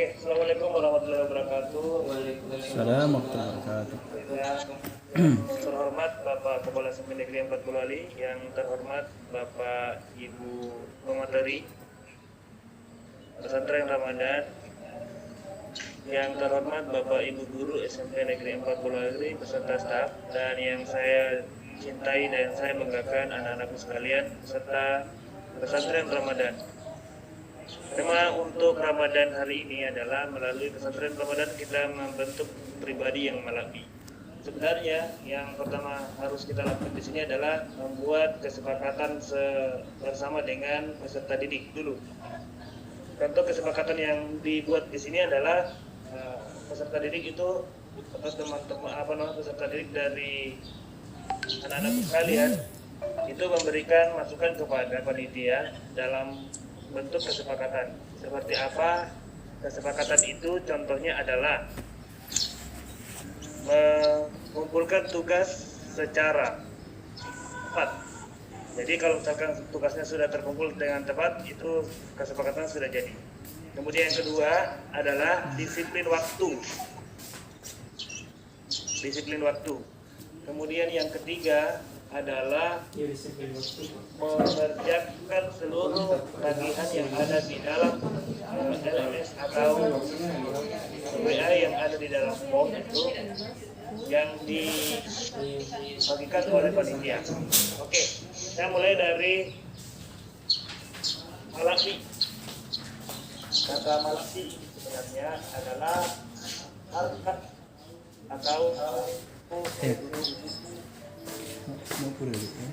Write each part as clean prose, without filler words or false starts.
Assalamualaikum warahmatullahi wabarakatuh. Assalamualaikum warahmatullahi wabarakatuh. Yang terhormat Bapak Kepala Sekolah Negeri 4 Bulali, yang terhormat Bapak Ibu Pemateri Pesantren Ramadan, yang terhormat Bapak Ibu Guru SMP Negeri 4 Bulali beserta staf, dan yang saya cintai dan saya banggakan anak-anakku sekalian peserta Pesantren Ramadan. Tema untuk Ramadan hari ini adalah melalui pesantren Ramadan kita membentuk pribadi yang malabi. Sebenarnya yang pertama harus kita lakukan di sini adalah membuat kesepakatan bersama dengan peserta didik dulu. Contoh kesepakatan yang dibuat di sini adalah peserta didik itu atau teman-teman peserta didik dari anak-anak sekalian itu memberikan masukan kepada panitia dalam bentuk kesepakatan. Seperti apa kesepakatan itu? Contohnya adalah mengumpulkan tugas secara tepat. Jadi kalau misalkan tugasnya sudah terkumpul dengan tepat, itu kesepakatan sudah jadi. Kemudian yang kedua adalah disiplin waktu. Disiplin waktu. Kemudian yang ketiga adalah mengerjakan seluruh tagihan yang ada di dalam LMS atau WA yang ada di dalam form itu yang dibagikan oleh panitia. Oke, saya mulai dari malabi. Kata malabi sebenarnya adalah harkat atau Mau pura gitu.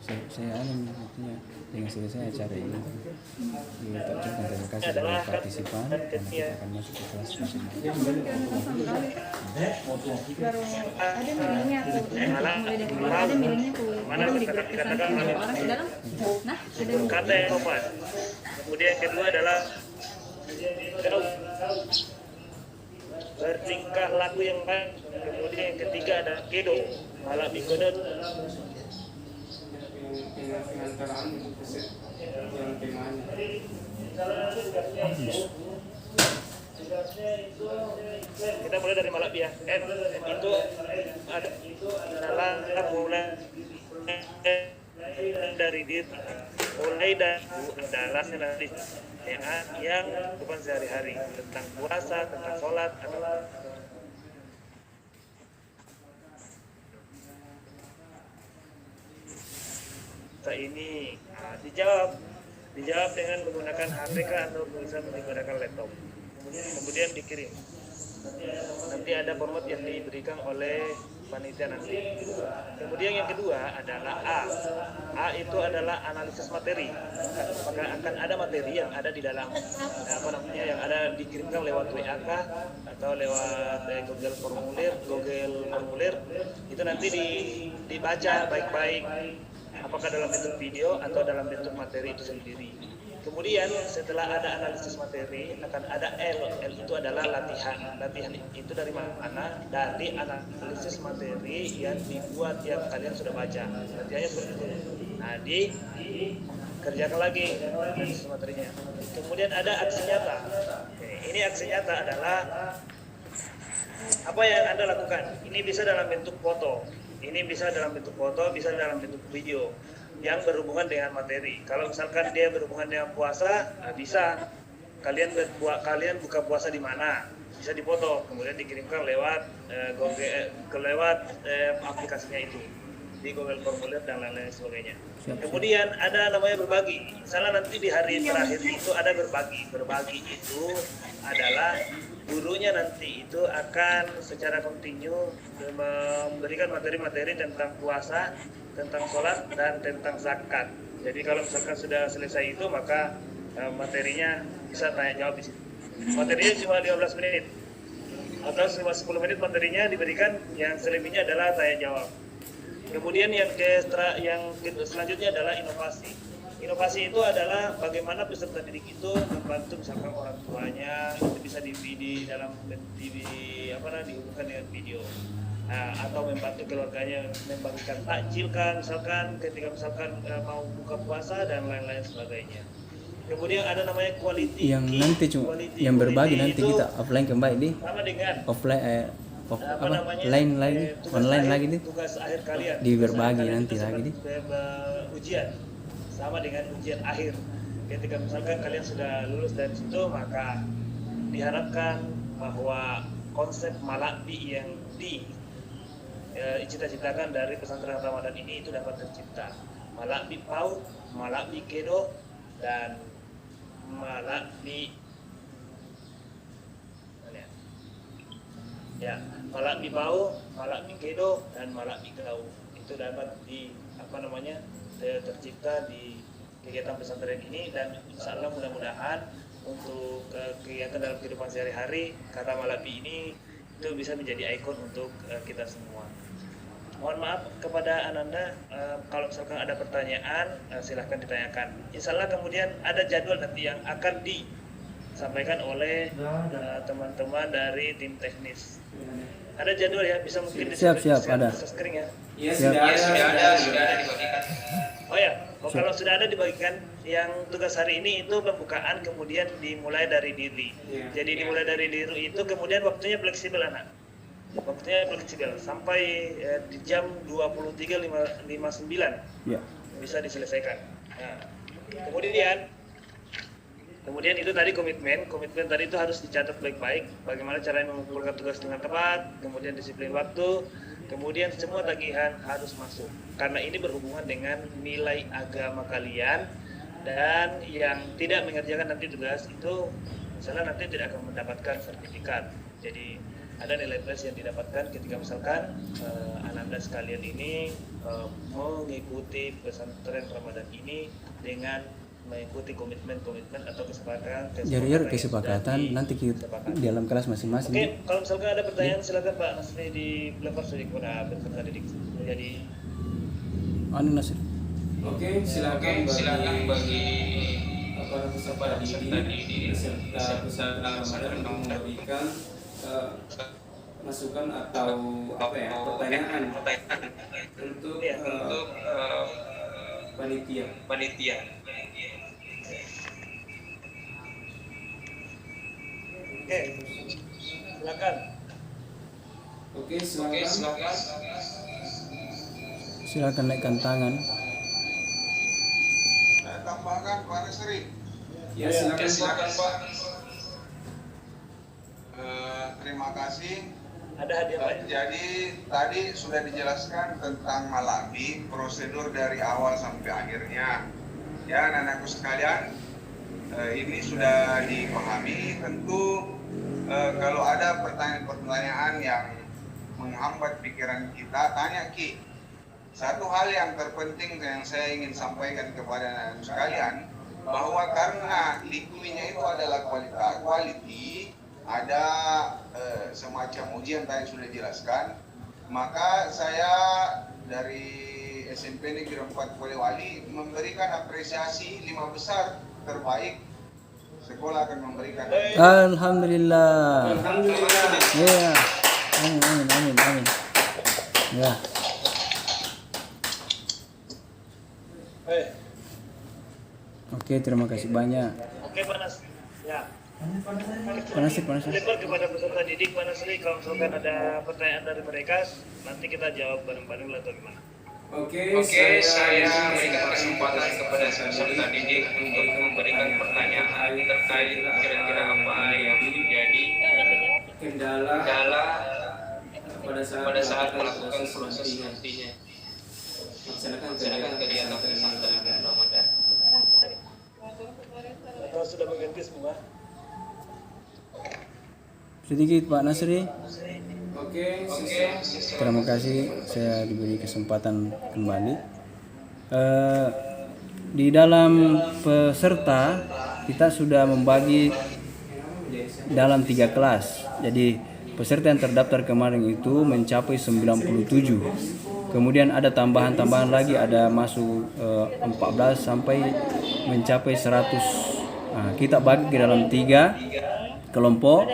Saya maksudnya dengan selesai acara ini kita ucapkan terima kasih kepada partisipan dan kita akan masuk ke kelas masing-masing. Ada milihnya aku ada milihnya aku mana dikatakan orang ke dalam nah ada kata yang sopan. Kemudian yang kedua adalah bertingkah laku yang baik. Kemudian yang ketiga ada kedo, malabi kodot. Kita mulai dari malabi ya. Itu adalah mulai dari diri, mulai dari adalah yang bukan sehari-hari tentang puasa, tentang sholat, atau ini dijawab dengan menggunakan HPK atau bisa menggunakan laptop. Kemudian dikirim. Nanti ada format yang diberikan oleh panitia nanti. Kemudian yang kedua adalah A itu adalah analisis materi. Maka akan ada materi yang ada di dalam yang ada dikirimkan lewat WA atau lewat Google Formulir. Itu nanti dibaca baik-baik apakah dalam bentuk video atau dalam bentuk materi itu sendiri. Kemudian setelah ada analisis materi akan ada L itu adalah latihan. Latihan itu dari mana? Dari analisis materi yang dibuat yang kalian sudah baca. Latihannya seperti itu. Nah, dikerjakan lagi analisis materinya. Kemudian ada aksi nyata. Ini aksi nyata adalah apa yang Anda lakukan. Ini bisa dalam bentuk foto. Ini bisa dalam bentuk foto, bisa dalam bentuk video yang berhubungan dengan materi. Kalau misalkan dia berhubungan dengan puasa, bisa kalian buka puasa di mana, bisa dipoto, kemudian dikirimkan lewat aplikasinya itu di Google Formulir dan lain-lain sebagainya. Kemudian ada namanya berbagi. Misalnya nanti di hari terakhir itu ada berbagi. Berbagi itu adalah gurunya nanti itu akan secara kontinu memberikan materi-materi tentang puasa, tentang sholat, dan tentang zakat. Jadi kalau misalkan sudah selesai itu, maka materinya bisa tanya jawab di situ. Materinya cuma 15 menit atau cuma 10 menit materinya diberikan, yang selebihnya adalah tanya jawab. Kemudian yang selanjutnya adalah inovasi. Inovasi itu adalah bagaimana peserta didik itu membantu misalkan orang tuanya itu bisa dihubungkan dengan video. Atau membantu keluarganya membagikan takjil kan, misalkan ketika mau buka puasa dan lain-lain sebagainya. Kemudian ada namanya quality yang key. nanti cuma Quality- yang berbagi quality nanti itu kita offline kembali di sama dengan offline apa namanya, lain lagi tugas online akhir- lagi di tugas akhir kalian di Tugas berbagi akhir kalian nanti itu lagi, seperti ujian sama dengan ujian akhir. Ketika misalkan kalian sudah lulus dari situ, maka diharapkan bahwa konsep Malakbi yang cita-citakan dari pesantren Ramadan ini itu dapat tercipta. Malakbi PAUD, Malakbi Kedo, dan Malakbi Malakbi Pau, Malakbi Kedo, dan Malakbi Gau itu dapat tercipta di kegiatan pesantren ini, dan insya Allah mudah-mudahan untuk kegiatan dalam kehidupan sehari-hari kata Malakbi ini itu bisa menjadi ikon untuk kita semua. Mohon maaf kepada Ananda, kalau misalkan ada pertanyaan silahkan ditanyakan. Insya Allah kemudian ada jadwal nanti yang akan disampaikan oleh teman-teman dari tim teknis. Ada jadwal ya, bisa mungkin Siap, ada. bisa screen ya. Iya, Siap. sudah ada dibagikan. Oh ya, kalau sudah ada dibagikan, yang tugas hari ini itu pembukaan kemudian dimulai dari diri. Iya. Jadi dimulai dari diri itu kemudian waktunya fleksibel anak. Waktunya fleksibel sampai di jam 23.59 ya. bisa diselesaikan. Nah, kemudian itu tadi komitmen tadi itu harus dicatat baik-baik. Bagaimana caranya mengumpulkan tugas dengan tepat, kemudian disiplin waktu, kemudian semua tagihan harus masuk. Karena ini berhubungan dengan nilai agama kalian, dan yang tidak mengerjakan nanti tugas itu, misalnya nanti tidak akan mendapatkan sertifikat. Jadi ada nilai plus yang didapatkan ketika misalkan Ananda sekalian ini mengikuti pesantren Ramadan ini dengan mengikuti komitmen atau kesepakatan kesepakatan nanti kita di dalam kelas masing-masing. Oke, kalau misalkan ada pertanyaan silakan Pak Nasri dilempar saja kepada peserta didik. Jadi Nasir. Oke, silakan bagi para peserta didik beserta pesantren untuk memberikan masukan atau pertanyaan untuk panitia. oke, silakan. Oke, silakan. Silakan naikkan tangan. Saya tambahkan Pak Nasri. Ya, silakan Pak. Terima kasih. Ada hadiah Pak. Jadi tadi sudah dijelaskan tentang Malakbi, prosedur dari awal sampai akhirnya. Ya, anak-anakku sekalian, ini sudah dipahami. Tentu kalau ada pertanyaan-pertanyaan yang menghambat pikiran kita, tanya Ki. Satu hal yang terpenting yang saya ingin sampaikan kepada anak-anak sekalian, bahwa karena likuinya itu adalah quality, ada semacam ujian tadi sudah dijelaskan, maka saya dari SMP Negeri 4 Polewali memberikan apresiasi 5 besar terbaik. Sekolah akan memberikan. Alhamdulillah. Ya. Amin. Ya. Oke, terima kasih banyak. Oke Pak Nas. Ya. Pak Nasir. Lempar kepada peserta didik Pak Nasri, kalau misalkan ada pertanyaan dari mereka, nanti kita jawab bareng-bareng atau gimana? Oke, saya berikan kesempatan kepada peserta didik untuk memberikan pertanyaan terkait kira-kira apa yang menjadi kendala pada saat melakukan proses nantinya melaksanakan kegiatan pesantren Ramadan. Atau sudah mengganti semua? Sedikit Pak Nasri. Oke, Terima kasih saya diberi kesempatan kembali. Di dalam peserta kita sudah membagi dalam 3 kelas. Jadi peserta yang terdaftar kemarin itu mencapai 97. Kemudian ada tambahan-tambahan lagi, ada masuk 14 sampai mencapai 100. Nah, kita bagi ke dalam 3 kelompok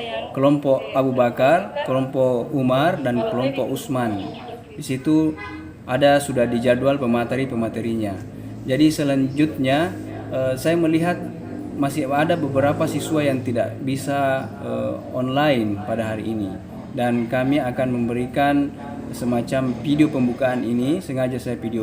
Abu Bakar, kelompok Umar, dan kelompok Usman. Di situ ada sudah dijadwal pematerinya. Jadi selanjutnya saya melihat masih ada beberapa siswa yang tidak bisa online pada hari ini, dan kami akan memberikan semacam video pembukaan ini, sengaja saya video